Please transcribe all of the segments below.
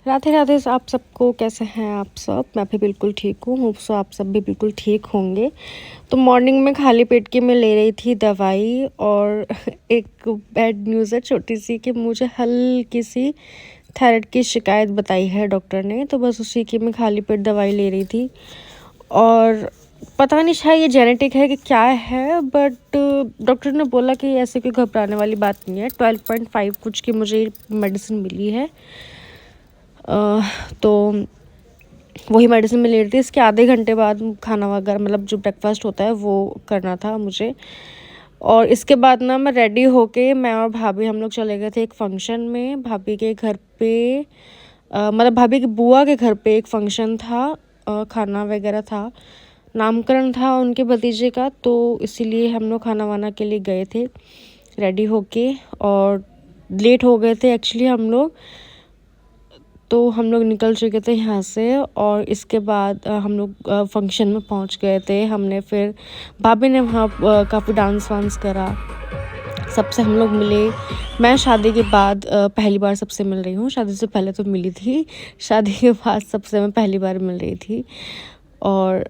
राधे राधे। आप सबको कैसे हैं आप सब? मैं भी बिल्कुल ठीक हूँ। होप सो आप सब भी बिल्कुल ठीक होंगे। तो मॉर्निंग में खाली पेट की मैं ले रही थी दवाई, और एक बैड न्यूज़ है छोटी सी कि मुझे हल्की सी थायराइड की शिकायत बताई है डॉक्टर ने। तो बस उसी की मैं खाली पेट दवाई ले रही थी, और पता नहीं शायद ये जेनेटिक है कि क्या है, बट डॉक्टर ने बोला कि ऐसे कोई घबराने वाली बात नहीं है। 12.5 कुछ की मुझे मेडिसिन मिली है। तो वही मेडिसिन मैं ले रही थी। इसके आधे घंटे बाद खाना वगैरह, मतलब जो ब्रेकफास्ट होता है वो करना था मुझे। और इसके बाद ना मैं रेडी होके, मैं और भाभी हम लोग चले गए थे एक फंक्शन में। भाभी के घर पे मतलब भाभी की बुआ के घर पे एक फंक्शन था, खाना वगैरह था, नामकरण था उनके भतीजे का। तो इसीलिए हम लोग खाना वाना के लिए गए थे रेडी होके, और लेट हो गए थे एक्चुअली हम लोग। तो हम लोग निकल चुके थे यहाँ से, और इसके बाद हम लोग फंक्शन में पहुँच गए थे। हमने फिर भाभी ने वहाँ काफ़ी डांस वांस करा, सबसे हम लोग मिले। मैं शादी के बाद पहली बार सबसे मिल रही हूँ। शादी से पहले तो मिली थी, शादी के बाद सबसे मैं पहली बार मिल रही थी। और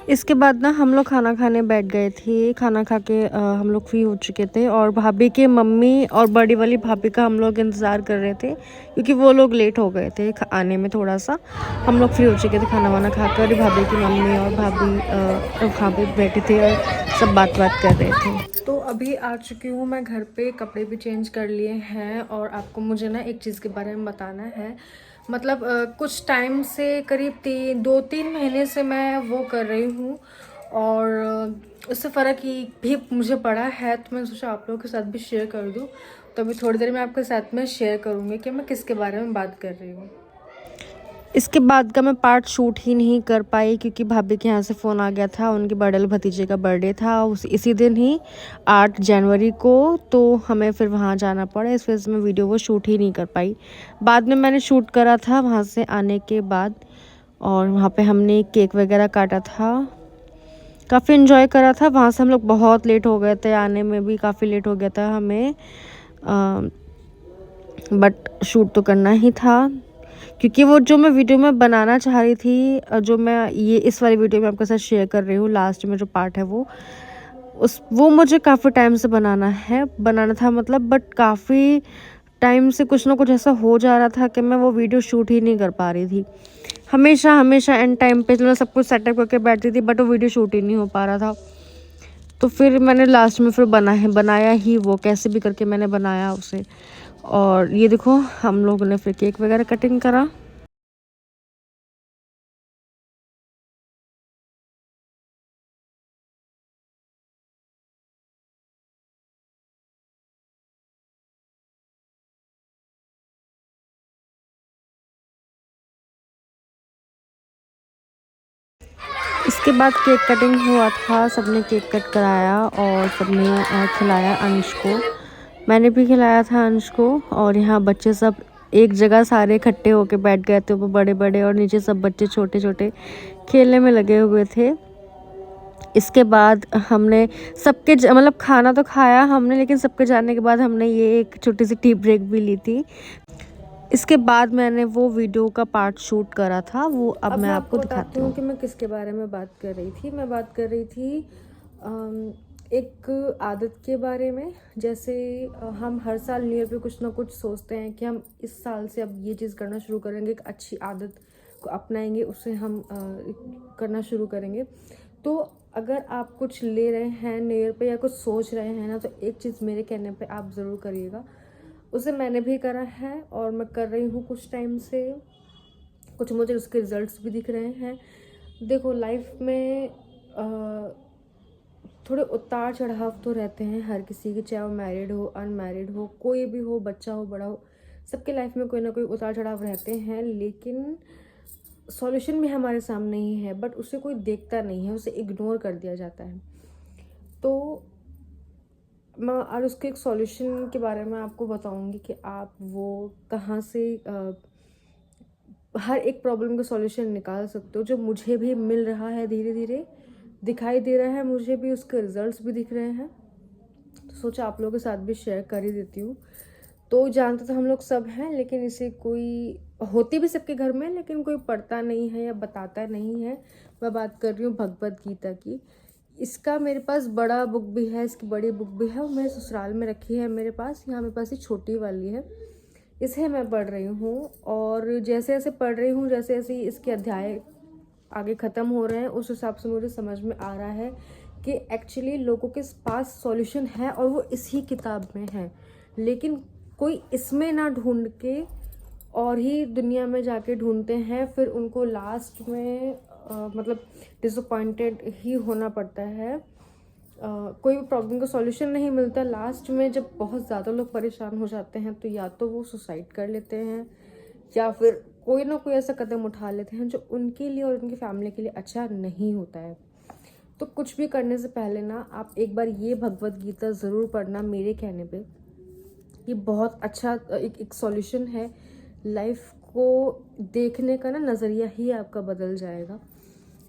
इसके बाद ना हम लोग खाना खाने बैठ गए थे। खाना खा के हम लोग फ्री हो चुके थे, और भाभी के मम्मी और बड़ी वाली भाभी का हम लोग इंतज़ार कर रहे थे, क्योंकि वो लोग लेट हो गए थे आने में थोड़ा सा। हम लोग फ्री हो चुके थे खाना वाना खाकर। भाभी की मम्मी और भाभी वहाँ पे बैठे थे और सब बात कर रहे थे। तो अभी आ चुकी हूँ मैं घर पे, कपड़े भी चेंज कर लिए हैं। और आपको मुझे ना एक चीज़ के बारे में बताना है। मतलब कुछ टाइम से, करीब 2-3 महीने से मैं वो कर रही हूँ, और उससे फ़र्क ही भी मुझे पड़ा है। तो मैंने सोचा आप लोगों के साथ भी शेयर कर दूँ। तो अभी थोड़ी देर में आपके साथ में शेयर करूँगी कि मैं किसके बारे में बात कर रही हूँ। इसके बाद का मैं पार्ट शूट ही नहीं कर पाई, क्योंकि भाभी के यहाँ से फ़ोन आ गया था। उनके बड़े वाले भतीजे का बर्थडे था इसी दिन ही, 8 जनवरी को। तो हमें फिर वहाँ जाना पड़ा, इस वजह से मैं वीडियो वो शूट ही नहीं कर पाई। बाद में मैंने शूट करा था वहाँ से आने के बाद, और वहाँ पे हमने केक वगैरह काटा था, काफ़ी इन्जॉय करा था। वहाँ से हम लोग बहुत लेट हो गए थे, आने में भी काफ़ी लेट हो गया था हमें, बट शूट तो करना ही था, क्योंकि वो जो मैं वीडियो में बनाना चाह रही थी, जो मैं ये इस वाली वीडियो में आपके साथ शेयर कर रही हूँ, लास्ट में जो पार्ट है वो मुझे काफ़ी टाइम से बनाना था मतलब, बट काफ़ी टाइम से कुछ ना कुछ ऐसा हो जा रहा था कि मैं वो वीडियो शूट ही नहीं कर पा रही थी। हमेशा हमेशा एंड टाइम पे मैं सब कुछ सेटअप करके बैठती थी, बट वो वीडियो शूट ही नहीं हो पा रहा था। तो फिर मैंने लास्ट में फिर बनाया ही, वो कैसे भी करके मैंने बनाया उसे। और ये देखो, हम लोगों ने फिर केक वगैरह कटिंग करा। इसके बाद केक कटिंग हुआ था, सबने केक कट कराया, और सबने खिलाया अंश को। मैंने भी खिलाया था अंश को। और यहाँ बच्चे सब एक जगह सारे इकट्ठे होके बैठ गए थे, ऊपर बड़े बड़े और नीचे सब बच्चे छोटे छोटे खेलने में लगे हुए थे। इसके बाद हमने सबके मतलब खाना तो खाया हमने, लेकिन सबके जाने के बाद हमने ये एक छोटी सी टी ब्रेक भी ली थी। इसके बाद मैंने वो वीडियो का पार्ट शूट करा था, वो अब मैं आपको दिखाती हूँ कि मैं किसके बारे में बात कर रही थी। मैं बात कर रही थी एक आदत के बारे में। जैसे हम हर साल न्यू ईयर पे कुछ ना कुछ सोचते हैं कि हम इस साल से अब ये चीज़ करना शुरू करेंगे, एक अच्छी आदत को अपनाएंगे, उससे हम करना शुरू करेंगे। तो अगर आप कुछ ले रहे हैं न्यू ईयर पे या कुछ सोच रहे हैं ना, तो एक चीज़ मेरे कहने पे आप ज़रूर करिएगा। उसे मैंने भी करा है, और मैं कर रही हूँ कुछ टाइम से। कुछ मुझे उसके रिजल्ट्स भी दिख रहे हैं। देखो, लाइफ में थोड़े उतार चढ़ाव तो रहते हैं हर किसी के, चाहे वो मैरिड हो, अनमैरिड हो, कोई भी हो, बच्चा हो, बड़ा हो, सबके लाइफ में कोई ना कोई उतार चढ़ाव रहते हैं। लेकिन सॉल्यूशन भी हमारे सामने ही है, बट उसे कोई देखता नहीं है, उसे इग्नोर कर दिया जाता है। तो मैं और उसके एक सॉल्यूशन के बारे में आपको बताऊंगी कि आप वो कहाँ से हर एक प्रॉब्लम का सॉल्यूशन निकाल सकते हो, जो मुझे भी मिल रहा है, धीरे धीरे दिखाई दे रहा है, मुझे भी उसके रिजल्ट्स भी दिख रहे हैं। तो सोचा आप लोगों के साथ भी शेयर कर ही देती हूँ। तो जानते तो हम लोग सब हैं, लेकिन इसे कोई होती भी सबके घर में, लेकिन कोई पढ़ता नहीं है या बताता नहीं है। मैं बात कर रही हूँ भगवत गीता की। इसका मेरे पास बड़ा बुक भी है, इसकी बड़ी बुक भी है, वो मेरे ससुराल में रखी है मेरे पास। यहाँ मेरे पास ये छोटी वाली है, इसे मैं पढ़ रही हूँ। और जैसे जैसे पढ़ रही हूँ, जैसे जैसे इसके अध्याय आगे ख़त्म हो रहे हैं, उस हिसाब से मुझे समझ में आ रहा है कि एक्चुअली लोगों के पास सॉल्यूशन है और वो इसी किताब में है, लेकिन कोई इसमें ना ढूंढ के और ही दुनिया में जाके ढूंढते हैं, फिर उनको लास्ट में मतलब डिसअपॉइंटेड ही होना पड़ता है। कोई भी प्रॉब्लम का सॉल्यूशन नहीं मिलता। लास्ट में जब बहुत ज़्यादा लोग परेशान हो जाते हैं तो या तो वो सुसाइड कर लेते हैं या फिर कोई ना कोई ऐसा कदम उठा लेते हैं जो उनके लिए और उनकी फैमिली के लिए अच्छा नहीं होता है। तो कुछ भी करने से पहले ना आप एक बार ये भगवत गीता ज़रूर पढ़ना मेरे कहने पे। ये बहुत अच्छा एक सॉल्यूशन है। लाइफ को देखने का ना नज़रिया ही आपका बदल जाएगा।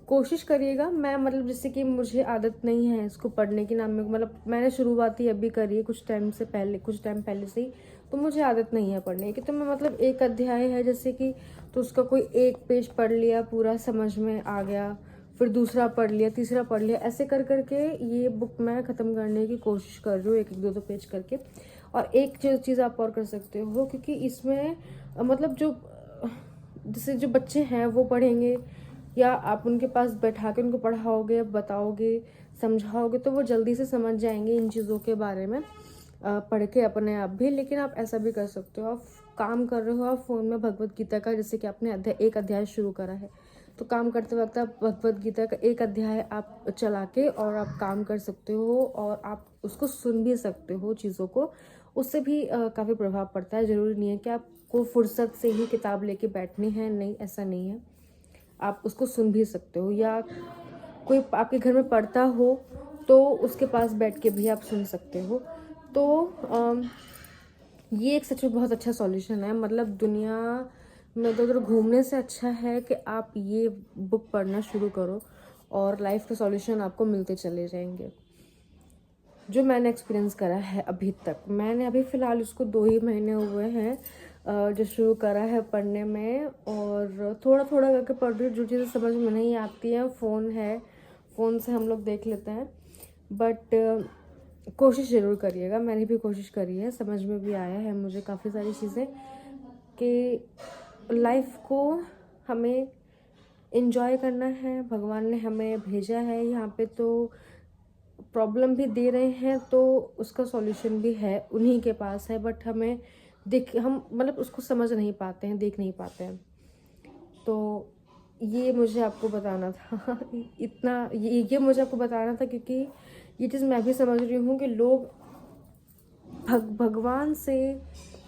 कोशिश करिएगा। मैं मतलब जैसे कि मुझे आदत नहीं है इसको पढ़ने की, ना मतलब मैंने शुरुआत ही अभी करी है कुछ टाइम पहले से ही, तो मुझे आदत नहीं है पढ़ने की। तो मैं मतलब एक अध्याय है जैसे कि, तो उसका कोई एक पेज पढ़ लिया, पूरा समझ में आ गया, फिर दूसरा पढ़ लिया, तीसरा पढ़ लिया, ऐसे कर करके ये बुक मैं ख़त्म करने की कोशिश कर रही हूँ, एक एक दो पेज करके। और एक चीज़ आप और कर सकते हो, क्योंकि इसमें मतलब जो जैसे जो बच्चे हैं वो पढ़ेंगे या आप उनके पास बैठा के उनको पढ़ाओगे, बताओगे, समझाओगे, तो वो जल्दी से समझ जाएंगे इन चीज़ों के बारे में पढ़ के अपने आप भी। लेकिन आप ऐसा भी कर सकते हो, आप काम कर रहे हो, आप फ़ोन में भगवत गीता का, जैसे कि आपने एक अध्याय शुरू करा है, तो काम करते वक्त आप भगवत गीता का एक अध्याय आप चला के और आप काम कर सकते हो, और आप उसको सुन भी सकते हो चीज़ों को। उससे भी काफ़ी प्रभाव पड़ता है। ज़रूरी नहीं है कि आपको फुर्सत से ही किताब लेके बैठनी है, नहीं, ऐसा नहीं है। आप उसको सुन भी सकते हो, या कोई आपके घर में पढ़ता हो तो उसके पास बैठ के भी आप सुन सकते हो। तो ये एक सच में बहुत अच्छा सॉल्यूशन है। मतलब दुनिया में इधर उधर घूमने से अच्छा है कि आप ये बुक पढ़ना शुरू करो और लाइफ के सॉल्यूशन आपको मिलते चले जाएंगे। जो मैंने एक्सपीरियंस करा है अभी तक, मैंने अभी फ़िलहाल उसको 2 ही महीने हुए हैं जो शुरू करा है पढ़ने में, और थोड़ा थोड़ा करके पढ़ रही हूँ। जो चीज़ें समझ में नहीं आती हैं, फ़ोन है, फ़ोन से हम लोग देख लेते हैं, बट कोशिश ज़रूर करिएगा। मैंने भी कोशिश करी है, समझ में भी आया है मुझे काफ़ी सारी चीज़ें, कि लाइफ को हमें एंजॉय करना है। भगवान ने हमें भेजा है यहाँ पे, तो प्रॉब्लम भी दे रहे हैं तो उसका सॉल्यूशन भी है, उन्हीं के पास है, बट हमें हम मतलब उसको समझ नहीं पाते हैं, देख नहीं पाते हैं। तो ये मुझे आपको बताना था इतना ये मुझे आपको बताना था, क्योंकि ये चीज़ मैं भी समझ रही हूँ कि लोग भगवान से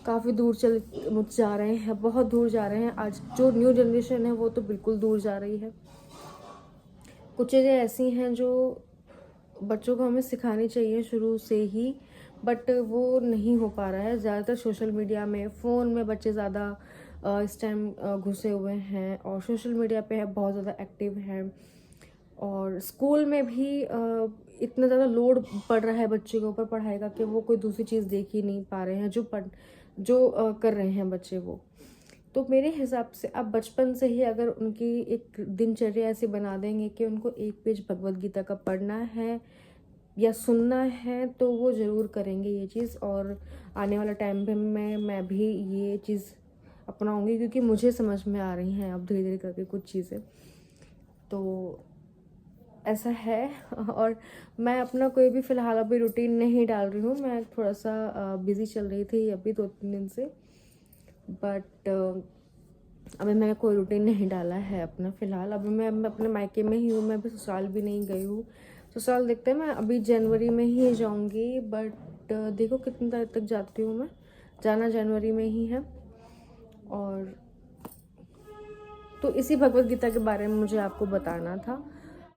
काफ़ी दूर जा रहे हैं, बहुत दूर जा रहे हैं। आज जो न्यू जनरेशन है वो तो बिल्कुल दूर जा रही है। कुछ चीज़ें ऐसी हैं जो बच्चों को हमें सिखानी चाहिए शुरू से ही, बट वो नहीं हो पा रहा है। ज़्यादातर सोशल मीडिया में, फ़ोन में बच्चे ज़्यादा इस टाइम घुसे हुए हैं, और सोशल मीडिया पे बहुत ज़्यादा एक्टिव हैं। और स्कूल में भी इतना ज़्यादा लोड पड़ रहा है बच्चे के ऊपर पढ़ाई का, कि वो कोई दूसरी चीज़ देख ही नहीं पा रहे हैं जो कर रहे हैं बच्चे वो। तो मेरे हिसाब से आप बचपन से ही अगर उनकी एक दिनचर्या ऐसी बना देंगे कि उनको एक पेज भगवत गीता का पढ़ना है या सुनना है, तो वो ज़रूर करेंगे ये चीज़। और आने वाला टाइम पे मैं भी ये चीज़ अपनाऊंगी, क्योंकि मुझे समझ में आ रही हैं अब धीरे धीरे करके कुछ चीज़ें। तो ऐसा है। और मैं अपना कोई भी फ़िलहाल अभी रूटीन नहीं डाल रही हूँ। मैं थोड़ा सा बिज़ी चल रही थी अभी 2-3 दिन से, बट अभी मैंने कोई रूटीन नहीं डाला है अपना फ़िलहाल। अभी मैं अपने मायके में ही हूँ, मैं अभी ससुराल भी नहीं गई हूँ। ससुराल देखते हैं, मैं अभी जनवरी में ही जाऊँगी, बट देखो कितनी तारीख तक जाती हूँ मैं। जाना जनवरी में ही है। और तो इसी भगवत गीता के बारे में मुझे आपको बताना था।